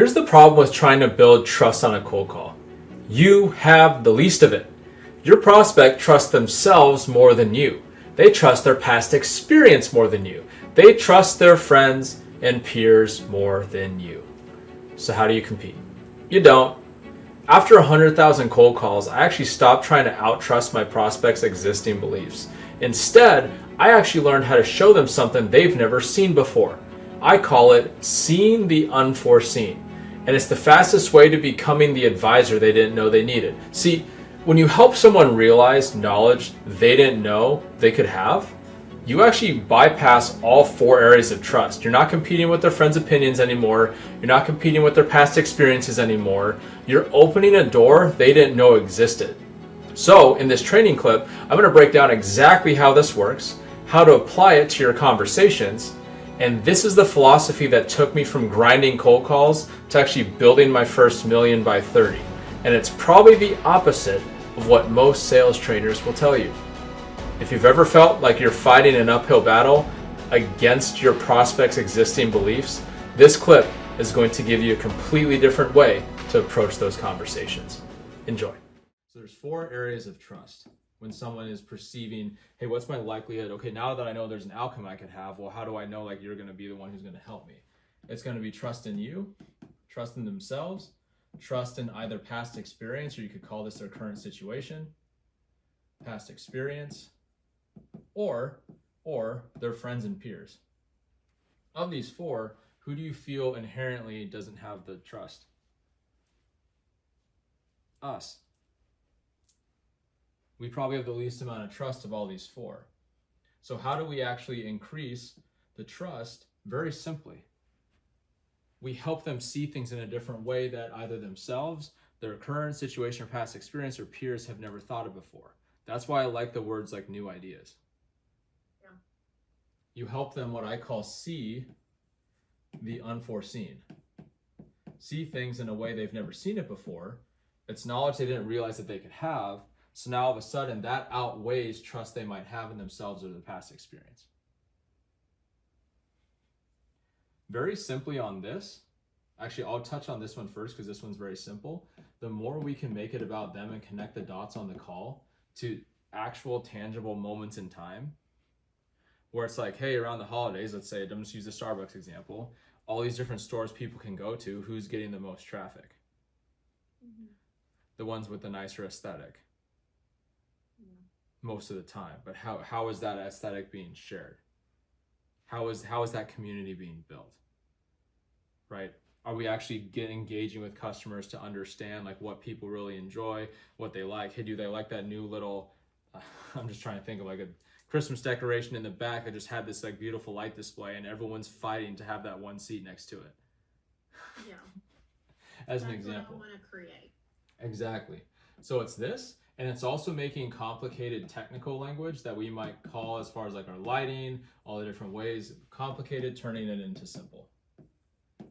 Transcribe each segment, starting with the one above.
Here's the problem with trying to build trust on a cold call. You have the least of it. Your prospect trusts themselves more than you. They trust their past experience more than you. They trust their friends and peers more than you. So how do you compete? You don't. After 100,000 cold calls, I actually stopped trying to out-trust my prospects' existing beliefs. Instead, I actually learned how to show them something they've never seen before. I call it seeing the unforeseen. And it's the fastest way to becoming the advisor they didn't know they needed. See, when you help someone realize knowledge they didn't know they could have, you actually bypass all 4 areas of trust. You're not competing with their friends' opinions anymore. You're not competing with their past experiences anymore. You're opening a door they didn't know existed. So in this training clip, I'm going to break down exactly how this works, how to apply it to your conversations, and this is the philosophy that took me from grinding cold calls to actually building my first million by 30. And it's probably the opposite of what most sales trainers will tell you. If you've ever felt like you're fighting an uphill battle against your prospect's existing beliefs, this clip is going to give you a completely different way to approach those conversations. Enjoy. So there's 4 areas of trust. When someone is perceiving, hey, what's my likelihood? Okay, now that I know there's an outcome I could have, well, how do I know like you're going to be the one who's going to help me? It's going to be trust in you, trust in themselves, trust in either past experience, or you could call this their current situation, past experience, or their friends and peers. Of these 4, who do you feel inherently doesn't have the trust? Us. We probably have the least amount of trust of all these 4. So how do we actually increase the trust? Very simply. We help them see things in a different way that either themselves, their current situation or past experience, or peers have never thought of before. That's why I like the words like new ideas. Yeah. You help them what I call see the unforeseen. See things in a way they've never seen it before. It's knowledge they didn't realize that they could have. So now all of a sudden that outweighs trust they might have in themselves or their past experience. Very simply on this, actually I'll touch on this one first because this one's very simple. The more we can make it about them and connect the dots on the call to actual tangible moments in time, where it's like, hey, around the holidays, let's say, I'm just use the Starbucks example, all these different stores people can go to, who's getting the most traffic? Mm-hmm. The ones with the nicer aesthetic. Most of the time, but how is that aesthetic being shared? How is that community being built? Right? Are we actually engaging with customers to understand like what people really enjoy, what they like? Hey, do they like that new little? I'm just trying to think of like a Christmas decoration in the back that just had this like beautiful light display, and everyone's fighting to have that one seat next to it. Yeah. As an example. What I want to create. Exactly. So it's this. And it's also making complicated technical language that we might call, as far as like our lighting, all the different ways, complicated, turning it into simple. All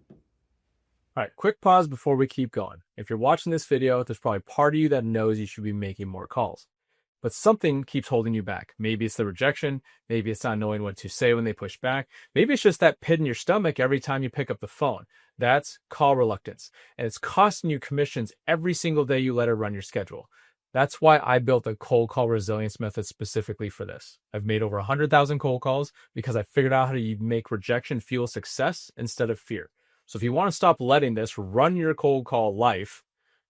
right, quick pause before we keep going. If you're watching this video, there's probably part of you that knows you should be making more calls. But something keeps holding you back. Maybe it's the rejection. Maybe it's not knowing what to say when they push back. Maybe it's just that pit in your stomach every time you pick up the phone. That's call reluctance. And it's costing you commissions every single day you let it run your schedule. That's why I built a cold call resilience method specifically for this. I've made over 100,000 cold calls because I figured out how to make rejection fuel success instead of fear. So if you want to stop letting this run your cold call life,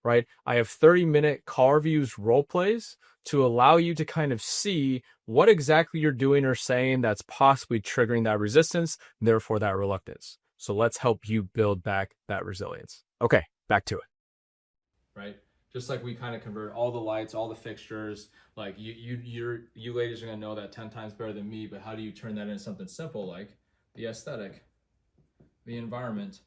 right, I have 30-minute call reviews role plays to allow you to kind of see what exactly you're doing or saying that's possibly triggering that resistance, and therefore that reluctance. So let's help you build back that resilience. Okay, back to it. Right? Just like we kind of convert all the lights, all the fixtures, like you ladies are gonna know that 10 times better than me, but how do you turn that into something simple like the aesthetic, the environment,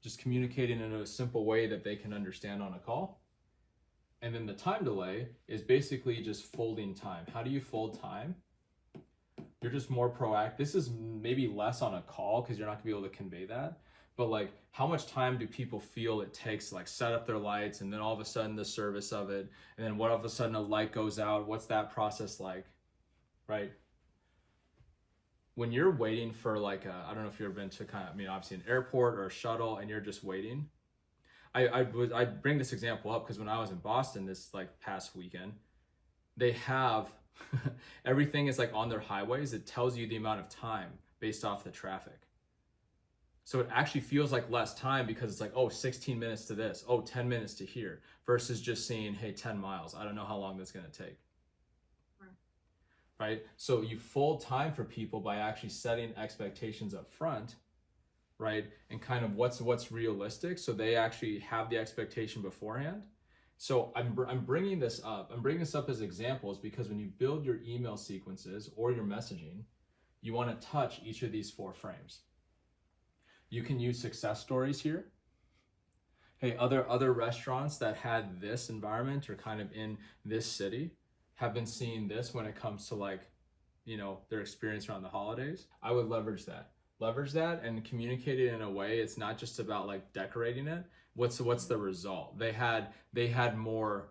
just communicating in a simple way that they can understand on a call? And then the time delay is basically just folding time. How do you fold time? You're just more proactive. This is maybe less on a call because you're not gonna be able to convey that. But like, how much time do people feel it takes to like set up their lights, and then all of a sudden the service of it, and then what all of a sudden a light goes out? What's that process like, right? when you're waiting for like I don't know if you've ever been to kind of, I mean, obviously an airport or a shuttle and you're just waiting. I bring this example up because when I was in Boston this like past weekend, they have everything is like on their highways. It tells you the amount of time based off the traffic. So it actually feels like less time because it's like, oh, 16 minutes to this, oh, 10 minutes to here, versus just seeing, hey, 10 miles. I don't know how long that's going to take. Right? So you fold time for people by actually setting expectations up front, right? And kind of what's realistic, so they actually have the expectation beforehand. So I'm bringing this up. I'm bringing this up as examples because when you build your email sequences or your messaging, you want to touch each of these 4 frames. You can use success stories here. Hey, other restaurants that had this environment or kind of in this city have been seeing this when it comes to like, their experience around the holidays. I would leverage that and communicate it in a way. It's not just about like decorating it. What's the result? They had more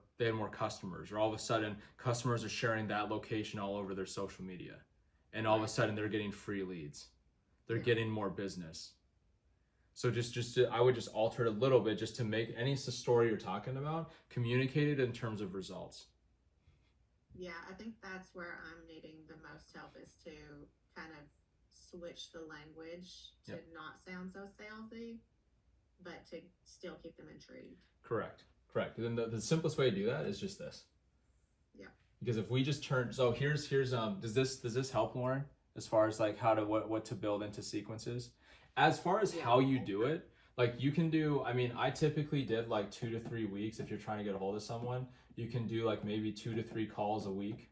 customers, or all of a sudden customers are sharing that location all over their social media, and all of a sudden they're getting free leads. They're getting more business. So I would just alter it a little bit just to make any story you're talking about, communicate it in terms of results. Yeah, I think that's where I'm needing the most help, is to kind of switch the language to Yep. not sound so salesy, but to still keep them intrigued. Correct. And then the simplest way to do that is just this. Yeah. Because if we just turn, so here's does this help, Lauren, as far as like how to what to build into sequences? As far as Yeah. how you do it, like you can do, I mean, I typically did like 2 to 3 weeks. If you're trying to get a hold of someone, you can do like maybe 2 to 3 calls a week,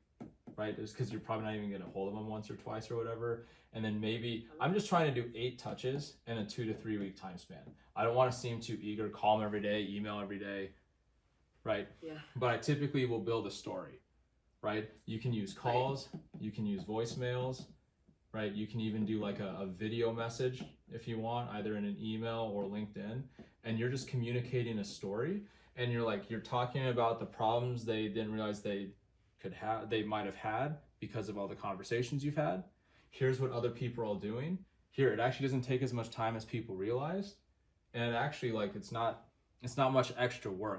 right? It's because you're probably not even getting a hold of them once or twice or whatever. And then maybe I'm just trying to do 8 touches in a 2 to 3 week time span. I don't want to seem too eager, call them every day, email every day, right? Yeah. But I typically will build a story, right? You can use calls, you can use voicemails, right? You can even do like a video message if you want, either in an email or LinkedIn, and you're just communicating a story, and you're talking about the problems they didn't realize they might have had because of all the conversations you've had. Here's what other people are doing. Here, it actually doesn't take as much time as people realized, and actually like it's not much extra work.